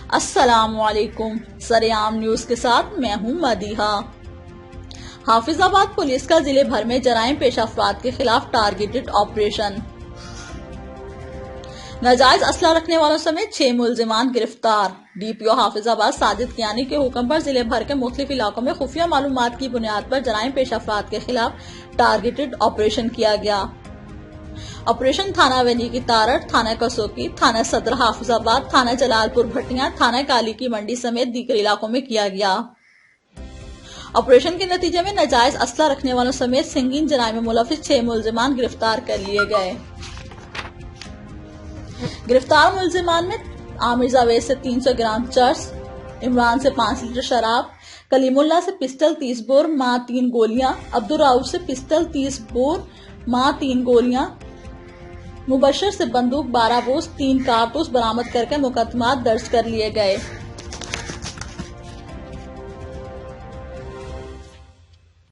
अस्सलामुअलैकुम। सरेआम न्यूज के साथ मैं हूं मदीहा। हाफिजाबाद पुलिस का जिले भर में जराइम पेशा अफराद के खिलाफ टारगेटेड ऑपरेशन। नाजायज असला रखने वालों समेत 6 मुल्जिमान गिरफ्तार। डीपीओ हाफिजाबाद साजिद कियानी के हुक्म पर जिले भर के मुख्तलिफ इलाकों में खुफिया मालूमात की बुनियाद पर जराइम पेशा अफराद के खिलाफ टारगेटेड ऑपरेशन किया गया। ऑपरेशन थाना वैली की तारड़, थाना कसोकी, थाना सदर हाफिजाबाद, थाना जलालपुर भटिया, थाना काली की मंडी समेत दीगर इलाकों में किया गया। ऑपरेशन के नतीजे में नाजायज असला रखने वालों समेत संगीन जराइम में मुलविस 6 मुल्जिमान गिरफ्तार कर लिए गए। गिरफ्तार मुल्जिमान में आमिर जावेद से 300 ग्राम चर्स, इमरान से 5 लीटर शराब, कलीमुल्ला से पिस्टल 30 बोर मां 3 गोलियां, अब्दुल राउफ से पिस्टल 30 बोर मां 3 गोलियां, मुबशर से बंदूक 12 बोस 3 कारतूस बरामद करके मुकदमा दर्ज कर लिए गए।